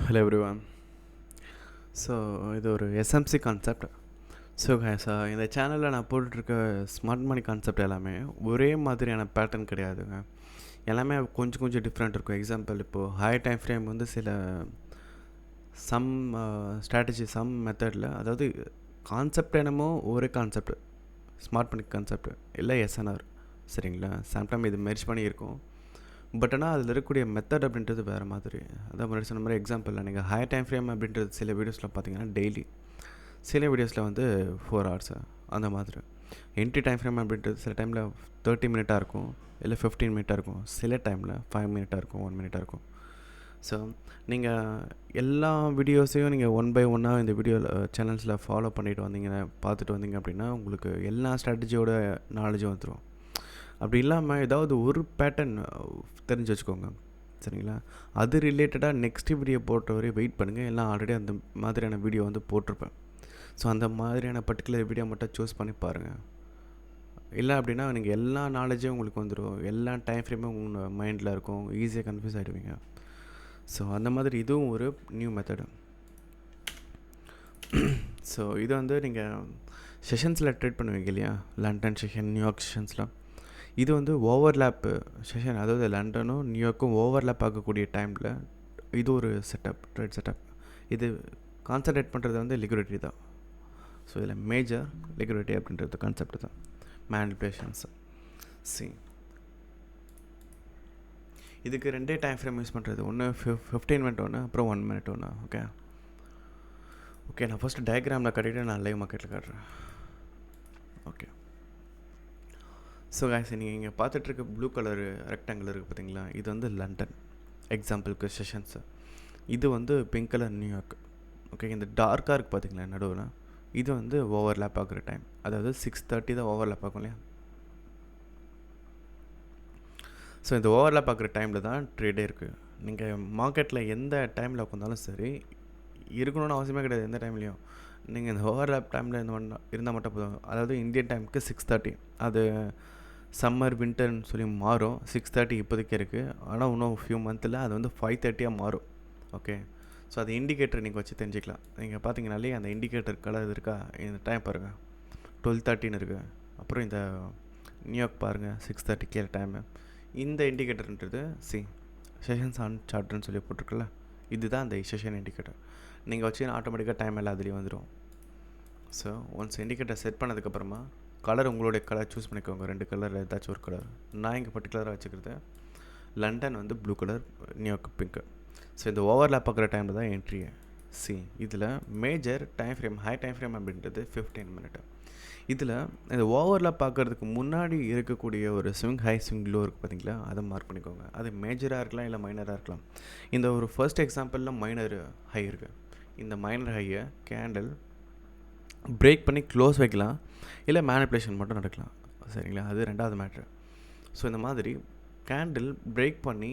Hello everyone. So இது ஒரு SMC concept. So இந்த சேனலில் நான் போட்டுட்ருக்க ஸ்மார்ட் மணி கான்செப்ட் எல்லாமே ஒரே மாதிரியான பேட்டர்ன் கிடையாதுங்க. எல்லாமே கொஞ்சம் கொஞ்சம் டிஃப்ரெண்ட் இருக்கும். எக்ஸாம்பிள் இப்போது ஹை டைம் ஃப்ரேம் வந்து சில சம் ஸ்ட்ராட்டஜி சம் மெத்தடில், அதாவது கான்செப்ட் என்னமோ ஒரே கான்செப்ட், ஸ்மார்ட் மணி கான்செப்ட் இல்லை எஸ்என்ஆர், சரிங்களா? சம்டைம் இது மெர்ஜ் பண்ணியிருக்கோம். பட் ஆனால் அதில் இருக்கக்கூடிய மெத்தட் அப்படின்றது வேறு மாதிரி. அதான் முன்னாடி சொன்ன மாதிரி எக்ஸாம்பிளில் நீங்கள் ஹை டைம் ஃப்ரேம் அப்படின்றது சில வீடியோஸில் பார்த்தீங்கன்னா டெய்லி, சில வீடியோஸில் வந்து 4 hours அந்த மாதிரி. என்ட்ரி டைம் ஃப்ரேம் அப்படின்றது சில டைமில் 30 மினிட்டாக இருக்கும், இல்லை 15 மினிட்டாக இருக்கும், சில டைமில் 5 மினிட்டாக இருக்கும், 1 மினிட்டாக இருக்கும். ஸோ நீங்கள் எல்லா வீடியோஸையும் நீங்கள் ஒன் பை ஒன்னாக இந்த வீடியோ சேனல்ஸில் ஃபாலோ பண்ணிட்டு வந்தீங்கன்னா, பார்த்துட்டு வந்தீங்க அப்படின்னா உங்களுக்கு எல்லா ஸ்ட்ராட்டஜியோட நாலேஜும் வந்துடும். அப்படி இல்லாமல் ஏதாவது ஒரு பேட்டர்ன் தெரிஞ்சு வச்சுக்கோங்க, சரிங்களா? அது ரிலேட்டடாக நெக்ஸ்ட் வீடியோ போட்ட வரையும் வெயிட் பண்ணுங்கள். எல்லாம் ஆல்ரெடி அந்த மாதிரியான வீடியோ வந்து போட்டிருப்பேன். ஸோ அந்த மாதிரியான பர்டிகுலர் வீடியோ மட்டும் சூஸ் பண்ணி பாருங்கள். இல்லை அப்படின்னா நீங்கள் எல்லா நாலேஜும் உங்களுக்கு வந்துடும், எல்லா டைம் ஃப்ரேமும் உங்கள் மைண்டில் இருக்கும், ஈஸியாக கன்ஃபியூஸ் ஆகிடுவீங்க. ஸோ அந்த மாதிரி இதுவும் ஒரு நியூ மெத்தடு. ஸோ இது வந்து நீங்கள் செஷன்ஸில் ட்ரேட் பண்ணுவீங்க இல்லையா, லண்டன் செஷன், நியூயார்க் செஷன்ஸ்லாம். இது வந்து ஓவர்லேப்பு செஷன், அதாவது லண்டனும் நியூயார்க்கும் ஓவர்லேப் ஆகக்கூடிய டைமில் இது ஒரு செட்டப், ட்ரேட் செட்டப். இது கான்சன்ட்ரேட் பண்ணுறது வந்து லிக்விடிட்டி தான். ஸோ இதில் மேஜர் லிக்விடிட்டி அப்படின்றது கான்செப்ட் தான், மேனிபுலேஷன்ஸ். இதுக்கு 2 டைம் ஃப்ரேம் யூஸ் பண்ணுறது, ஒன்று 15 மினிட் ஒன்று, அப்புறம் 1 மினிட் ஒன்று. ஓகே நான் ஃபஸ்ட்டு டயக்ராமில் கட்டிவிட்டு நான் லைவ் மார்க்கெட்டில் காட்டுறேன். ஓகே, ஸோ காய்ஸ் நீங்கள் இங்கே பார்த்துட்ருக்க ப்ளூ கலரு ரெக்டாங்கிள் இருக்குது பார்த்தீங்களா, இது வந்து லண்டன் எக்ஸாம்பிளுக்கு செஷன்ஸு. இது வந்து பிங்க் கலர் நியூயார்க். ஓகே, இந்த டார்க்காக இருக்குது பார்த்தீங்களா நடுவில், இது வந்து ஓவர்லேப் ஆகிற டைம், அதாவது 6:30 தான் ஓவர்லேப் ஆகும் இல்லையா. ஸோ இந்த ஓவர்லேப் ஆகிற டைமில் தான் ட்ரேடே இருக்குது. நீங்கள் மார்க்கெட்டில் எந்த டைமில் உட்காந்தாலும் சரி, இருக்கணும்னு அவசியமே கிடையாது. எந்த டைம்லேயும் நீங்கள் இந்த ஓவர்லேப் டைமில் இருந்தால் மட்டும் போதும். அதாவது இந்தியன் டைமுக்கு 6:30, அது சம்மர் வின்டர்னு சொல்லி மாறும். 6:30 இப்போதைக்கு இருக்குது, ஆனால் இன்னும் ஃபியூ மந்தில் அது வந்து 5:30 மாறும். ஓகே, ஸோ அது இண்டிகேட்டர் நீங்கள் வச்சு தெரிஞ்சுக்கலாம். நீங்கள் பார்த்தீங்கனாலே அந்த இண்டிகேட்டர் கலர் இருக்கா, இந்த டைம் பாருங்கள் 12:30 இருக்குது. அப்புறம் இந்த நியூயார்க் பாருங்கள் 6:30 டைமு. இந்த இண்டிகேட்டர்ன்றது செஷன்ஸ் ஆன் சார்ட்னு சொல்லி போட்டிருக்குல்ல, இதுதான் அந்த செஷன் இண்டிகேட்டர். நீங்கள் வச்சு ஆட்டோமேட்டிக்காக டைம் எல்லாம் அதுலேயும் வந்துடும். ஸோ ஒன்ஸ் இண்டிகேட்டர் செட் பண்ணதுக்கப்புறமா கலர், உங்களுடைய கலர் சூஸ் பண்ணிக்கோங்க. 2 கலர் ஏதாச்சும் ஒரு கலர். நான் இங்கே பர்டிகுலராக வச்சுக்கிறது லண்டன் வந்து blue colour, New York pink. So இந்த ஓவர்லேப் ஆகிற டைமில் தான் என்ட்ரி. இதில் major time frame, high time frame அப்படின்றது 15 மினிட். இதில் இந்த ஓவர்லேப் பார்க்குறதுக்கு முன்னாடி இருக்கக்கூடிய ஒரு ஸ்விங் ஹை ஸ்விங் லோ இருக்குது பார்த்தீங்களா, அதை மார்க் பண்ணிக்கோங்க. அது மேஜராக இருக்கலாம், இல்லை மைனராக இருக்கலாம். இந்த ஒரு ஃபர்ஸ்ட் எக்ஸாம்பிளில் மைனர் ஹை இருக்குது. இந்த மைனர் ஹையை கேண்டில் பிரேக் பண்ணி க்ளோஸ் வைக்கலாம், இல்லை மேனிபுலேஷன் மட்டும் நடக்கலாம், சரிங்களா? அது 2வது மேட்ரு. ஸோ இந்த மாதிரி கேண்டில் பிரேக் பண்ணி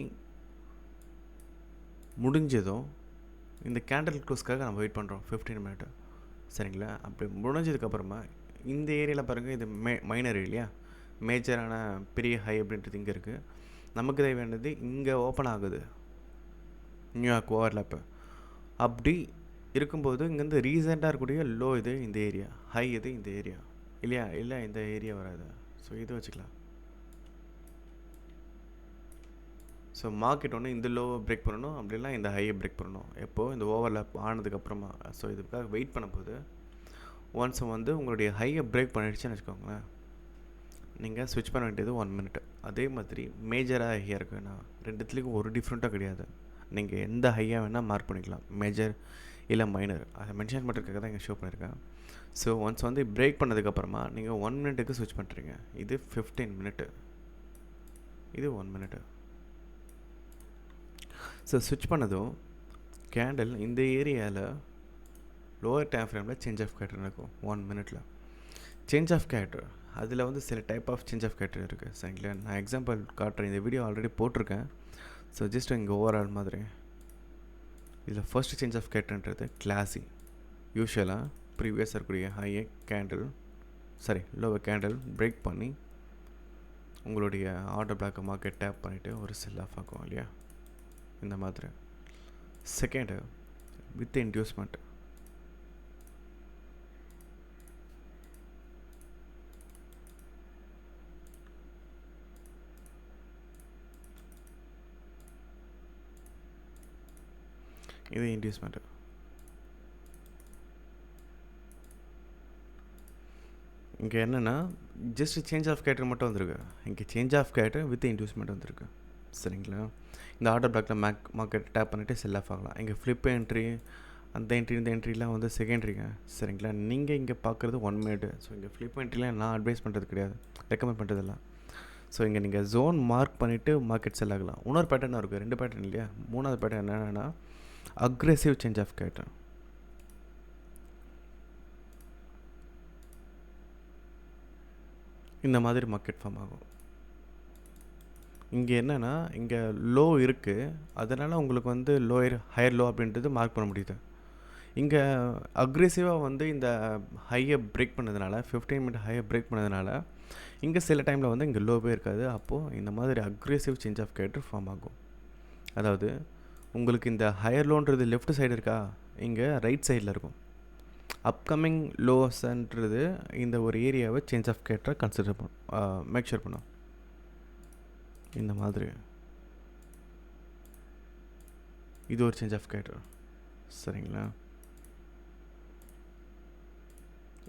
முடிஞ்சதும் இந்த கேண்டில் க்ளோஸ்க்காக நம்ம வெயிட் பண்ணுறோம் 15 மினிட், சரிங்களா? அப்படி முடிஞ்சதுக்கப்புறமா இந்த ஏரியாவில் பாருங்கள், இது மைனர் இல்லையா, மேஜரான பெரிய ஹை அப்படின்றது இங்கே இருக்குது. நமக்கு தேவை வேண்டியது இங்கே ஓப்பன் ஆகுது நியூயார்க் ஓவர்லேப்பு. அப்படி இருக்கும்போது இங்கேருந்து ரீசெண்டாக இருக்கக்கூடிய லோ இது இந்த ஏரியா, ஹை இது இந்த ஏரியா இல்லையா, இல்லை இந்த ஏரியா வராது. ஸோ இது வச்சுக்கலாம். ஸோ மார்க்கெட் ஒன்று இந்த லோவை பிரேக் பண்ணணும், அப்படிலாம் இந்த ஹையை பிரேக் பண்ணணும். எப்போது இந்த ஓவர்லேப் ஆனதுக்கப்புறமா. ஸோ இதுக்காக வெயிட் பண்ணும்போது ஒன்ஸ் வந்து உங்களுடைய ஹையை பிரேக் பண்ணிடுச்சுன்னு வச்சுக்கோங்களேன், நீங்கள் ஸ்விட்ச் பண்ண வேண்டியது 1 மினிட். அதே மாதிரி மேஜராக ஹையாக இருக்குன்னா 2த்துலேயும் ஒரு டிஃப்ரெண்ட்டாக கிடையாது. நீங்கள் எந்த ஹையாக வேணால் மார்க் பண்ணிக்கலாம், மேஜர் இல்லை மைனர். அதை மென்ஷன் பண்ணுறதுக்காக தான் இங்கே ஷோ பண்ணியிருக்கேன். ஸோ ஒன்ஸ் வந்து பிரேக் பண்ணதுக்கப்புறமா நீங்கள் 1 மினிட்டுக்கு ஸ்விட்ச் பண்ணுறீங்க. இது 15 மினிட்டு, இது 1 மினிட்டு. ஸோ ஸ்விட்ச் பண்ணதும் கேண்டில் இந்த ஏரியாவில் லோவர் டைம் ஃப்ரேமில் சேஞ்ச் ஆஃப் கேரக்டர் நடக்கும் 1 மினிட்டில். சேஞ்ச் ஆஃப் கேரக்டர் அதில் வந்து சில type of change of character இருக்குது, சரிங்களா? நான் எக்ஸாம்பிள் காட்டுறேன், இந்த வீடியோ ஆல்ரெடி போட்டிருக்கேன். ஸோ ஜஸ்ட் இங்கே ஓவரால் மாதிரி இதில் ஃபர்ஸ்ட் சேஞ்ச் ஆஃப் கேரக்டர்ன்றது கிளாசி. யூஸ்வலாக ப்ரீவியஸாக இருக்கக்கூடிய ஹையை கேண்டில் லோவர் கேண்டில் பிரேக் பண்ணி உங்களுடைய ஆர்டர் பிளாக்கை மார்க்கெட் டேப் பண்ணிவிட்டு ஒரு செல் ஆஃப் ஆகும் இல்லையா, இந்த மாதிரி. Second with inducement. இது இன்டியூஸ்மெண்ட். இங்கே என்னென்னா ஜஸ்ட் சேஞ்ச் ஆஃப் கேரக்டர் மட்டும் வந்திருக்கு. இங்கே change of character with inducement வந்திருக்கு. சரிங்களா? இந்த ஆர்டர் பிளாக்ல மார்க்கெட் டேப் பண்ணிவிட்டு செல் ஆஃப் ஆகலாம். இங்கே ஃப்ளிப் என்ட்ரி, அந்த என்ட்ரி இந்த என்ட்ரிலாம் வந்து செகண்ட்ரிங்க. சரிங்களா? நீங்கள் இங்கே பார்க்குறது 1 மினிட். ஸோ இங்கே ஃப்ளிப் என்ட்ரிலாம் நான் அட்வைஸ் பண்ணுறது கிடையாது, ரெக்கமெண்ட் பண்ணுறதில்ல. ஸோ இங்கே நீங்கள் ஜோன் மார்க் பண்ணிவிட்டு மார்க்கெட் செல் ஆகலாம். இன்னொரு பேட்டர்னாக இருக்குது, 2 பேட்டர்ன் இல்லையா? 3வது பேட்டர்ன் என்னென்னா அக்ரெசிவ் சேஞ்ச் ஆஃப் கேரக்டர். இந்த மாதிரி மார்க்கெட் ஃபார்ம் ஆகும். இங்கே என்னென்னா இங்கே லோ இருக்குது, அதனால் உங்களுக்கு வந்து லோயர் ஹையர் லோ அப்படின்றது மார்க் பண்ண முடியுது. இங்கே அக்ரெசிவாக வந்து இந்த ஹையை பிரேக் பண்ணதுனால, 15 மினிட் ஹையை பிரேக் பண்ணதுனால இங்கே சில டைமில் வந்து இங்கே லோவே இருக்காது. அப்போது இந்த மாதிரி aggressive change of character form ஆகும். அதாவது உங்களுக்கு இந்த ஹையர் லோன்றது லெஃப்ட் சைடு இருக்கா, இங்கே ரைட் சைடில் இருக்கும். அப்கமிங் லோஸ்ன்றது இந்த ஒரு ஏரியாவை சேஞ்ச் ஆஃப் கேரக்டரை கன்சிடர் மேக் ஷூர் பண்ணும். இந்த மாதிரி இது ஒரு சேஞ்ச் ஆஃப் கேரக்டர். சரிங்களா?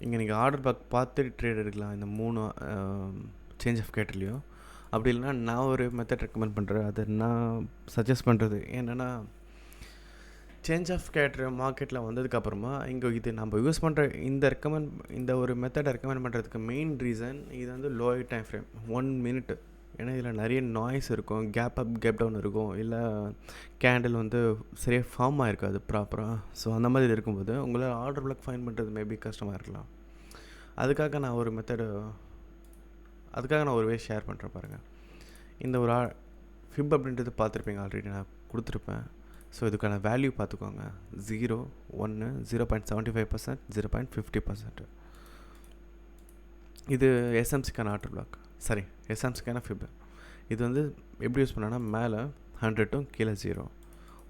இங்கே நீங்கள் ஆர்டர் பார்த்து ட்ரேட் எடுக்கலாம் இந்த 3 சேஞ்ச் ஆஃப் கேரக்டர்லையும். அப்படி இல்லைனா நான் ஒரு மெத்தட் ரெக்கமெண்ட் பண்ணுறேன், அதை நான் சஜஸ்ட் பண்ணுறது என்னென்னா, சேஞ்ச் ஆஃப் கேரக்டர் மார்க்கெட்டில் வந்ததுக்கப்புறமா இங்கே இது நம்ம யூஸ் பண்ணுற இந்த ஒரு மெத்தடை ரெக்கமெண்ட் பண்ணுறதுக்கு மெயின் ரீசன் இது வந்து லோயர் டைம் ஃப்ரேம் 1 மினிட். ஏன்னா இதில் நிறைய நாய்ஸ் இருக்கும், கேப் அப் கேப் டவுன் இருக்கும், இல்லை கேண்டில் வந்து சரியாக ஃபார்ம் ஆகிருக்காது ப்ராப்பராக. ஸோ அந்த மாதிரி இருக்கும்போது உங்களால் ஆர்டர் பிளாக் ஃபைன் பண்ணுறது மேபி கஷ்டமாக இருக்கலாம். அதுக்காக நான் ஒரு வே ஷேர் பண்ணுறேன் பாருங்கள். இந்த ஒரு ஃபிப் அப்படின்றது பார்த்துருப்பீங்க, ஆல்ரெடி நான் கொடுத்துருப்பேன். ஸோ இதுக்கான வேல்யூ பார்த்துக்கோங்க. 0, 1, 0.75%, 0.50%. இது எஸ்எம்சிக்கான ஆர்டர் பிளாக், சரி எஸ்எம்சிக்கான ஃபிப். இது வந்து எப்படி யூஸ் பண்ணோன்னா, மேலே 100 கீழே 0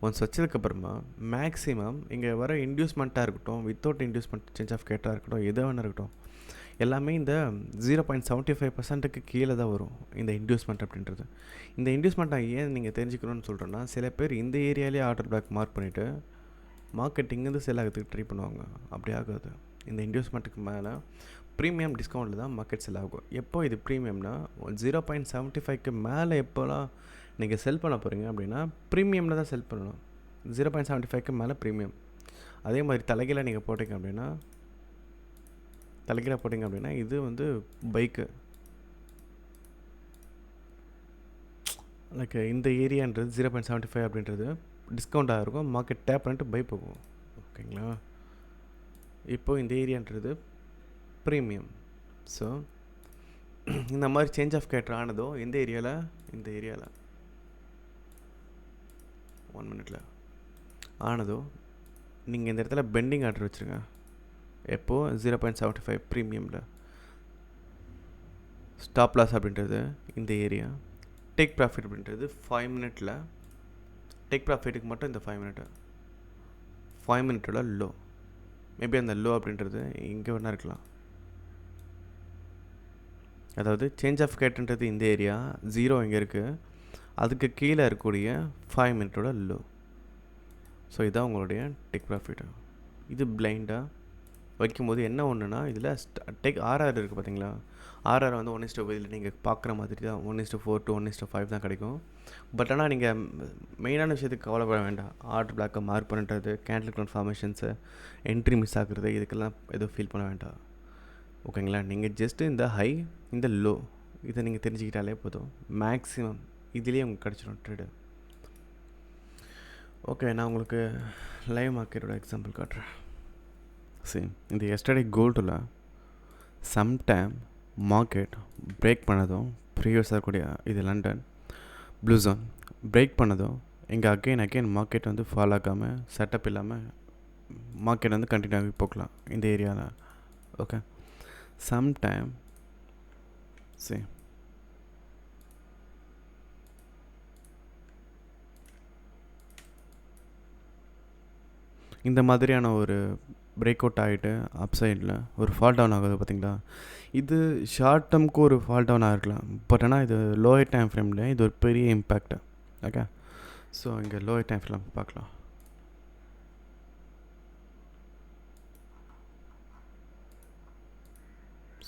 ஒன்ஸ் வச்சதுக்கப்புறமா மேக்ஸிமம் இங்கே வர இன்டியூஸ்மெண்ட்டாக இருக்கட்டும், வித்தவுட் இன்டியூஸ்மெண்ட் சேஞ்ச் ஆஃப் கேட்டாக இருக்கட்டும், எது வேணா இருக்கட்டும், எல்லாமே இந்த 0.75%க்கு கீழே தான் வரும் இந்த இன்டியூஸ்மெண்ட் அப்படின்றது. இந்த இன்டியூஸ்மெண்ட்டை ஏன் நீங்கள் தெரிஞ்சுக்கணும்னு சொல்கிறேன்னா, சில பேர் இந்த ஏரியாலே ஆர்டர் பிளாக் மார்க் பண்ணிவிட்டு மார்க்கெட்டிங்லேருந்து செல் ஆகிறதுக்கு ட்ரை பண்ணுவாங்க. அப்படி ஆகாது. இந்த இன்டியூஸ்மெண்ட்டுக்கு மேலே ப்ரீமியம் டிஸ்கவுண்ட்டில் தான் மார்க்கெட் செல் ஆகும். எப்போ இது ப்ரீமியம்னா 0.75க்கு மேலே எப்போலாம் நீங்கள் செல் பண்ண போகிறீங்க அப்படின்னா ப்ரீமியமில் தான் செல் பண்ணணும். 0.75க்கு மேலே ப்ரீமியம். அதே மாதிரி தலைகீழாக நீங்கள் போட்டிங்க அப்படின்னா இது வந்து பைக்கு லைக் இந்த ஏரியான்றது 0.75 அப்படின்றது டிஸ்கவுண்ட்டாக இருக்கும். மார்க்கெட் டேப் பண்ணிட்டு பை போகும். ஓகேங்களா? இப்போது இந்த ஏரியான்றது ப்ரீமியம். ஸோ இந்த மாதிரி சேஞ்ச் ஆஃப் கேரக்டர் ஆனதோ இந்த ஏரியாவில் 1 மினிட்ல ஆனதோ நீங்கள் இந்த இடத்துல பெண்டிங் ஆர்டர் வச்சுருங்க. எப்போது 0.75 ப்ரீமியமில். ஸ்டாப் லாஸ் அப்படின்றது இந்த ஏரியா. டேக் ப்ராஃபிட் அப்படின்றது 5 மினிட்டில். டேக் ப்ராஃபிட்டுக்கு மட்டும் இந்த 5 மினிட்டோட லோ. மேபி அந்த லோ அப்படின்றது இங்கே வேணா இருக்கலாம். அதாவது சேஞ்ச் ஆஃப் கேரக்டர்ன்றது இந்த ஏரியா, 0 இங்கே இருக்குது, அதுக்கு கீழே இருக்கக்கூடிய 5 மினிட்டோட லோ. ஸோ இதான் உங்களுடைய டேக் ப்ராஃபிட்டு. இது பிளைண்டாக வைக்கும்போது என்ன ஒன்றுனா, இதில் டேக் ஆர்ஆர் இருக்குது பார்த்தீங்களா? ஆர்ஆர் வந்து 1:5 இதில் நீங்கள் பார்க்குற மாதிரி தான் 1:4 to 1:5 தான் கிடைக்கும். பட் ஆனால் நீங்கள் மெயினான விஷயத்துக்கு கவலைப்பட வேண்டாம். ஆர்டர் பிளாக்கை மார்க் பண்ணுறது, கேண்டில் கன்ஃபார்மேஷன்ஸு, என்ட்ரி மிஸ் ஆகுறது, இதுக்கெல்லாம் எதுவும் ஃபீல் பண்ண வேண்டாம். ஓகேங்களா? நீங்கள் ஜஸ்ட்டு இந்த ஹை, இந்த லோ இதை நீங்கள் தெரிஞ்சுக்கிட்டாலே போதும். மேக்ஸிமம் இதுலேயே உங்களுக்கு கிடச்சிடும் ட்ரேடு. ஓகே, நான் உங்களுக்கு லைவ் மார்க்கெட்டோட எக்ஸாம்பிள் காட்டுறேன். சரி, இந்த எஸ்டர்டே கோல்டில் சம்டைம் மார்க்கெட் பிரேக் பண்ணதும் ப்ரீவியஸாக இருக்கக்கூடிய இது லண்டன் ப்ளூ ஜோன் பிரேக் பண்ணதும் இங்கே அகெயின் மார்க்கெட் வந்து ஃபால் ஆகாமல் செட்டப் இல்லாமல் மார்க்கெட் வந்து கண்டினியூ ஆகி போகலாம் இந்த ஏரியாவில். ஓகே, சம்டைம் சரி இந்த மாதிரியான ஒரு பிரேக் அவுட் ஆகிட்டு அப் சைடில் ஒரு ஃபால் டவுன் ஆகுது பார்த்தீங்களா. இது ஷார்ட் டேர்முக்கு ஒரு ஃபால் டவுன் ஆகிருக்கலாம், பட் ஆனால் இது லோயர் டைம் ஃப்ரேமில் இது ஒரு பெரிய இம்பேக்ட். ஓகே, ஸோ இங்கே லோயர் டைம் ஃப்ரேம் பார்க்கலாம்.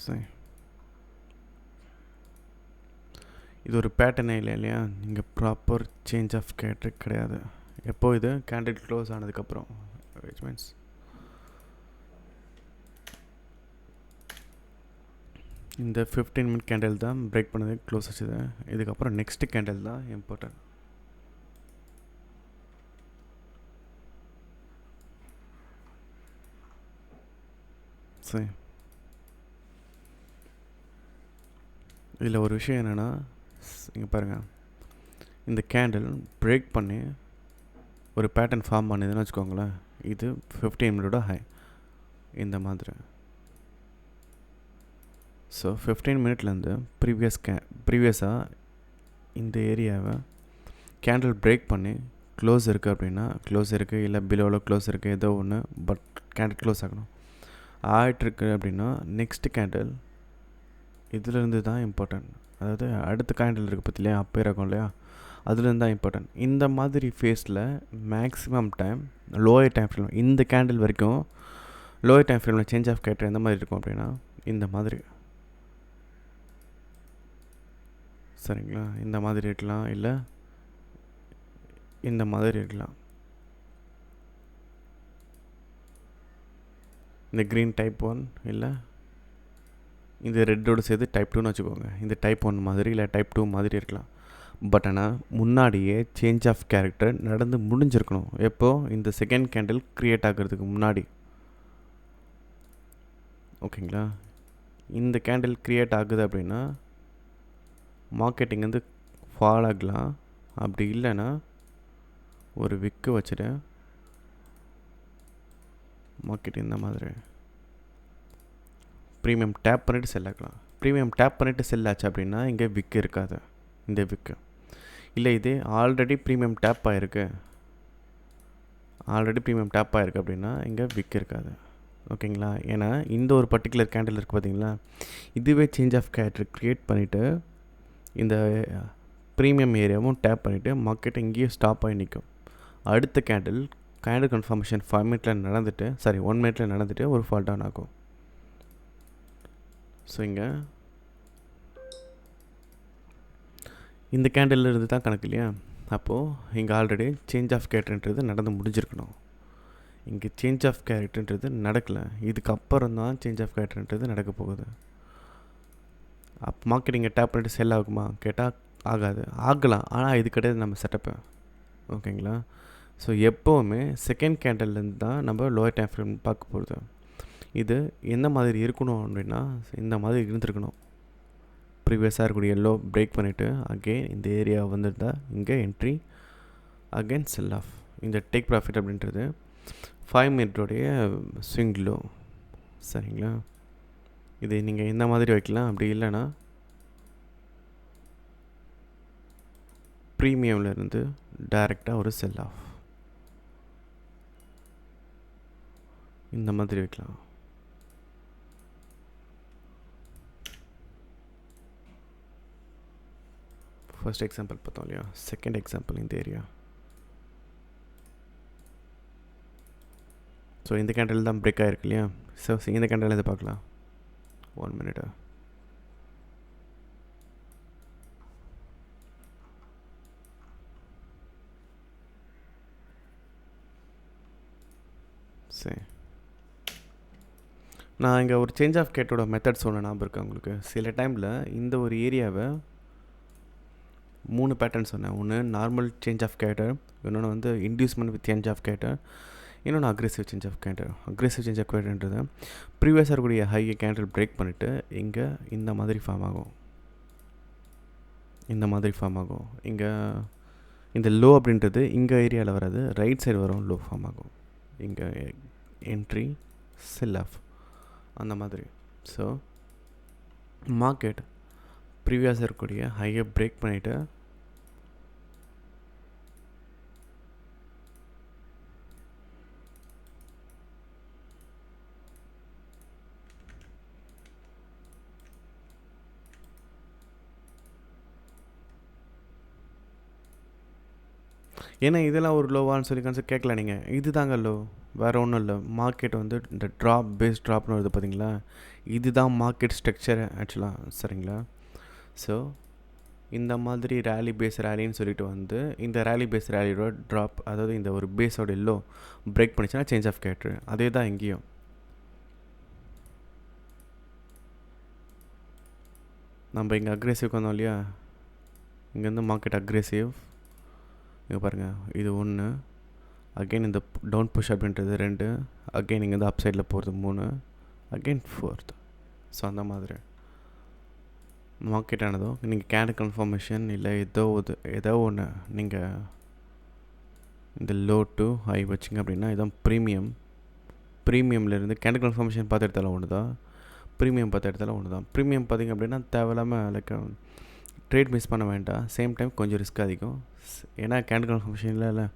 சரி, இது ஒரு பேட்டர்னே இல்லை இல்லையா. இங்கே ப்ராப்பர் சேஞ்ச் ஆஃப் கேரக்டர் கிடையாது. எப்போ இது கேண்டில் க்ளோஸ் ஆனதுக்கப்புறம், விச் மீன்ஸ் இந்த 15 மினிட் கேண்டில் தான் பிரேக் பண்ணது, க்ளோஸ் ஆச்சுது. இதுக்கப்புறம் நெக்ஸ்ட்டு கேண்டில் தான் இம்பார்ட்டன்ட். சரி, இதில் ஒரு விஷயம் என்னென்னா, இங்கே பாருங்கள், இந்த கேண்டில் பிரேக் பண்ணி ஒரு பேட்டர்ன் ஃபார்ம் பண்ணுதுன்னு வச்சுக்கோங்களேன். இது 15 மினிட்டோட ஹை இந்த மாதிரி. ஸோ 15 மினிட்லேருந்து ப்ரீவியஸாக இந்த ஏரியாவை கேண்டில் பிரேக் பண்ணி க்ளோஸ் இருக்குது அப்படின்னா, க்ளோஸ் இருக்குது, இல்லை பிலோவில் க்ளோஸ் இருக்குது, ஏதோ ஒன்று, பட் கேண்டில் க்ளோஸ் ஆகணும். ஆகிட்டுருக்கு அப்படின்னா நெக்ஸ்ட்டு கேண்டில் இதிலேருந்து தான் இம்பார்ட்டன்ட். அதாவது அடுத்த கேண்டில் இருக்குது பற்றிலையா, அப்போ இருக்கும் இல்லையா, அதுலேருந்து தான் இம்பார்ட்டன்ட். இந்த மாதிரி ஃபேஸில் maximum time lower time frame, இந்த கேண்டில் வரைக்கும் லோயர் டைம் ஃப்ரேமில் சேஞ்ச் ஆஃப் கேரக்டர் எந்த மாதிரி இருக்கும் அப்படின்னா இந்த மாதிரி. சரிங்களா, இந்த மாதிரி இருக்கலாம், இல்லை இந்த மாதிரி இருக்கலாம். இந்த க்ரீன் டைப் 1, இல்லை இந்த ரெட்டோடு சேர்த்து டைப் 2ன்னு வச்சுக்கோங்க. இந்த டைப் 1 மாதிரி இல்லை டைப் 2 மாதிரி இருக்கலாம். பட் ஆனால் முன்னாடியே சேஞ்ச் ஆஃப் கேரக்டர் நடந்து முடிஞ்சிருக்கணும். எப்போது, இந்த செகண்ட் கேண்டில் க்ரியேட் ஆகிறதுக்கு முன்னாடி. ஓகேங்களா, இந்த கேண்டில் க்ரியேட் ஆகுது அப்படின்னா மார்க்கெட்டிங் வந்து ஃபால் ஆகலாம். அப்படி இல்லைன்னா ஒரு விக்கு வச்சுட்டு மார்க்கெட் இந்த மாதிரி ப்ரீமியம் டேப் பண்ணிவிட்டு செல் ஆகலாம். ப்ரீமியம் டேப் பண்ணிவிட்டு செல் ஆச்சு அப்படின்னா இங்கே விக்கு இருக்காது. இந்த விக்கு இல்லை, இதே ஆல்ரெடி ப்ரீமியம் டேப் ஆகிருக்கு அப்படின்னா இங்கே விக்கு இருக்காது. ஓகேங்களா, ஏன்னா இந்த ஒரு பர்டிகுலர் கேண்டில் இருக்குது பார்த்தீங்களா, இதுவே சேஞ்ச் ஆஃப் கேரக்டர் க்ரியேட் பண்ணிவிட்டு இந்த ப்ரீமியம் ஏரியாவும் டேப் பண்ணிவிட்டு மார்க்கெட் இங்கேயும் ஸ்டாப் ஆகி நிற்கும். அடுத்த கேண்டில் கன்ஃபர்மேஷன் 5 மினிட்டில் நடந்துட்டு, 1 மினிட்டில் நடந்துட்டு ஒரு ஃபால் டவுன் ஆகும். ஸோ இங்கே இந்த கேண்டில் இருந்து தான் கணக்கு இல்லையா. அப்போது இங்கே ஆல்ரெடி சேஞ்ச் ஆஃப் கேரக்டர்ன்றது நடந்து முடிஞ்சிருக்கணும். இங்கே சேஞ்ச் ஆஃப் கேரக்டர்ன்றது நடக்கலை. இதுக்கப்புறம் தான் சேஞ்ச் ஆஃப் கேரக்டர்ன்றது நடக்க போகுது. மார்க்கெட்டிங்கை டேப் பண்ணிட்டு செல் ஆகுமா கேட்டால் ஆகாது. ஆகலாம், ஆனால் இது கிடையாது நம்ம செட்டப்பு. ஓகேங்களா, ஸோ எப்போவுமே செகண்ட் கேண்டல்லேருந்து தான் நம்ம லோயர் டைம் ஃப்ரேம் பார்க்க போகிறது. இது எந்த மாதிரி இருக்கணும் அப்படின்னா இந்த மாதிரி இருந்திருக்கணும். ப்ரீவியஸாக இருக்கக்கூடிய லோ பிரேக் பண்ணிவிட்டு அகெயின் இந்த ஏரியா வந்துருந்தா இங்கே என்ட்ரி, அகெயின் செல் ஆஃப். இந்த டேக் ப்ராஃபிட் அப்படின்றது 5 மினிட்டோடைய ஸ்விங் லோ. சரிங்களா, இது நீங்கள் இந்த மாதிரி வைக்கலாம். அப்படி இல்லைன்னா ப்ரீமியமில் இருந்து டைரெக்டாக ஒரு செல் ஆஃப் இந்த மாதிரி வைக்கலாம். ஃபர்ஸ்ட் எக்ஸாம்பிள் பார்த்தோம் இல்லையா, செகண்ட் எக்ஸாம்பிள் இந்த ஏரியா. ஸோ இந்த கேண்டில் தான் பிரேக் ஆகிருக்கு இல்லையா. ஸோ இந்த கேண்டில் இதை பார்க்கலாம். 1 மினிட். சரி, நான் இங்கே ஒரு சேஞ்ச் ஆஃப் கேட்டோட மெத்தட் சொன்ன ஞாபகம் இருக்கா உங்களுக்கு. சில டைமில் இந்த ஒரு ஏரியாவை 3 பேட்டர்ன் சொன்னேன். ஒன்று நார்மல் சேஞ்ச் ஆஃப் கேட்டர், இன்னொன்று வந்து inducement with change of cater, இன்னொன்று aggressive change of candour. Aggressive change of கேண்டர்ன்றது ப்ரீவியஸாக இருக்கக்கூடிய ஹை கேண்டர் பிரேக் பண்ணிவிட்டு இங்கே இந்த மாதிரி ஃபார்ம் ஆகும். இங்கே இந்த லோ அப்படின்றது இங்கே ஏரியாவில் வராது, ரைட் சைடு வரும், லோ ஃபார்ம் ஆகும். இங்கே என்ட்ரி, செல் ஆஃப் அந்த மாதிரி. ஸோ மார்க்கெட் ப்ரீவியஸாக இருக்கக்கூடிய ஹையை பிரேக் பண்ணிவிட்டு ஏன்னா இதெல்லாம் ஒரு லோவான்னு சொல்லி கான்செப்ட் கேட்கல நீங்கள். இது தாங்க லோ, வேறு ஒன்றும் இல்லை. மார்க்கெட் வந்து இந்த ட்ராப் பேஸ் ட்ராப்னு வருது பார்த்தீங்களா, இதுதான் மார்க்கெட் ஸ்ட்ரக்சர் ஆக்சுவலாக, சரிங்களா? ஸோ இந்த மாதிரி ரேலி பேஸ் ரேலின்னு சொல்லிட்டு வந்து இந்த ரேலி பேஸ் ரேலியோட ட்ராப், அதாவது இந்த ஒரு பேஸோட லோ பிரேக் பண்ணிச்சுன்னா சேஞ்ச் ஆஃப் கேரக்டர். அதே தான் எங்கேயும். நம்ம இங்கே அக்ரெசிவ் வந்தோம் இல்லையா, இங்கேருந்து மார்க்கெட் அக்ரெசிவ், இங்கே பாருங்கள் இது 1, அகெயின் இந்த டவுன் புஷ் அப்படின்றது 2, அகெயின் இங்கேருந்து அப் சைடில் போகிறது 3, அகெயின் 4th. ஸோ அந்த மாதிரி மார்க்கெட் ஆனதோ நீங்கள் கேண்டில் கன்ஃபர்மேஷன் இல்லை ஏதோ ஒன்று நீங்கள் இந்த லோ டு ஹை வச்சிங்க அப்படின்னா இதான் ப்ரீமியம்லேருந்து கேண்டில் கன்ஃபர்மேஷன் பார்த்து எடுத்தாலும் ஒன்று தான், ப்ரீமியம் பார்த்து எடுத்தாலும் ஒன்று தான். ப்ரீமியம் பார்த்திங்க அப்படின்னா தேவையில்லாமல் லைக் ட்ரேட் மிஸ் பண்ண வேண்டாம், சேம் டைம் கொஞ்சம் ரிஸ்க் அதிகம், ஏன்னா கேண்டில் கன்ஃபர்மேஷன் இல்லை,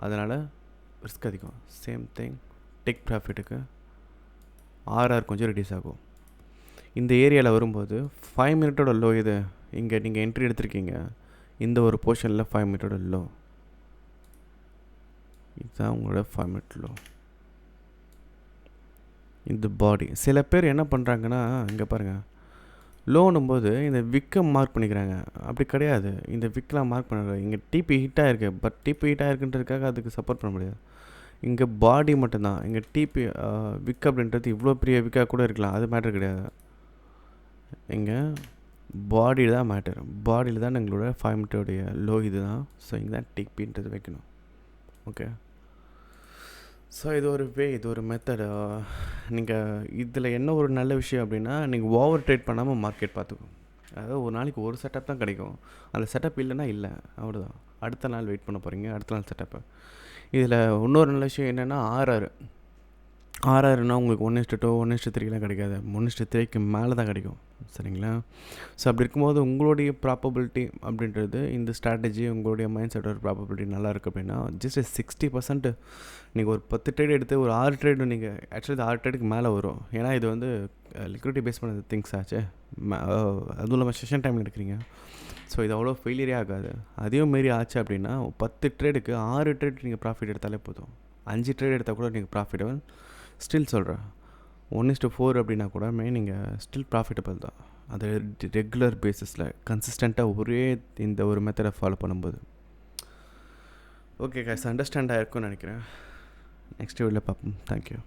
அதனால் ரிஸ்க் அதிகம். சேம் திங் டேக் ப்ராஃபிட்டுக்கு ஆர்ஆர் கொஞ்சம் ரெடியூஸ் ஆகும். இந்த ஏரியாவில் வரும்போது 5 மினிட்டோட லோ இது, இங்கே நீங்கள் என்ட்ரி எடுத்திருக்கீங்க இந்த ஒரு போர்ஷனில் 5 மினிட்டோட லோ, இதுதான் உங்களோட 5 மினிட் லோ. இந்த பாடி சில பேர் என்ன பண்ணுறாங்கன்னா, இங்கே பாருங்கள் லோனும் போது இந்த விக்கை மார்க் பண்ணிக்கிறாங்க. அப்படி கிடையாது, இந்த விக்கெலாம் மார்க் பண்ணுறாங்க. இங்கே டிபி ஹிட் ஆகிருக்கு, பட் டிபி ஹிட் ஆகிருக்குன்றதுக்காக அதுக்கு சப்போர்ட் பண்ண முடியாது. இங்கே பாடி மட்டும்தான். இங்கே டிபி விக் அப்படின்றது இவ்வளோ பெரிய விக்காக கூட இருக்கலாம், அது மேட்டர் கிடையாது. இங்கே பாடியில் தான் மேட்டர், பாடியில் தான் எங்களோட 5 மினிட்டோடைய லோ இது தான். ஸோ இங்கே தான் டிபின்றது வைக்கணும். ஓகே, ஸோ இது ஒரு இது ஒரு மெத்தடு. நீங்கள் இதில் என்ன ஒரு நல்ல விஷயம் அப்படின்னா, நீங்கள் ஓவர் ட்ரேட் பண்ணாமல் மார்க்கெட் பார்த்துக்கும். அதாவது ஒரு நாளைக்கு ஒரு செட்டப் தான் கிடைக்கும், அந்த செட்டப் இல்லைன்னா இல்லை, அவ்வளோதான். அடுத்த நாள் வெயிட் பண்ண போகிறீங்க, அடுத்த நாள் செட்டப்பு. இதில் இன்னொரு நல்ல விஷயம் என்னென்னா ஆர்ஆர்னா உங்களுக்கு 1:2 1:3லாம் கிடைக்காது, 1:3க்கு மேலே தான் கிடைக்கும், சரிங்களா? ஸோ அப்படி இருக்கும்போது உங்களுடைய ப்ராபபிலிட்டி அப்படின்றது இந்த ஸ்ட்ராட்டஜி உங்களுடைய மைண்ட் செட்டோட ப்ராபபிலிட்டி நல்லா இருக்குது அப்படின்னா ஜஸ்ட் 60% நீங்கள் ஒரு 10 ட்ரேட் எடுத்து ஒரு 6 ட்ரேடு நீங்கள் ஆக்சுவலி 6 ட்ரேடுக்கு மேலே வரும். ஏன்னா இது வந்து லிக்விடிட்டி பேஸ் பண்ண திங்ஸ் ஆச்சு, அதுவும் இல்லாமல் செஷன் டைமில் எடுக்கிறீங்க. ஸோ இது அவ்வளோ ஃபெயிலியரே ஆகாது. அதையும் மாரி ஆச்சு அப்படின்னா 10 ட்ரேடுக்கு 6 ட்ரேட் நீங்கள் ப்ராஃபிட் எடுத்தாலே போதும். 5 ட்ரேட் எடுத்தால் கூட நீங்கள் ப்ராஃபிட்டபிள். ஸ்டில் சொல்கிறேன், 1:4 அப்படின்னா கூட நீங்கள் ஸ்டில் ப்ராஃபிட்டபிள் தான். அது ரெகுலர் பேஸிஸில் கன்சிஸ்டண்ட்டாக ஒரே இந்த ஒரு மெத்தடை ஃபாலோ பண்ணும்போது. ஓகே கைஸ், அண்டர்ஸ்டாண்ட் ஆகிருக்கும்னு நினைக்கிறேன். நெக்ஸ்ட் வீடியோவில் பார்ப்போம். தேங்க்யூ.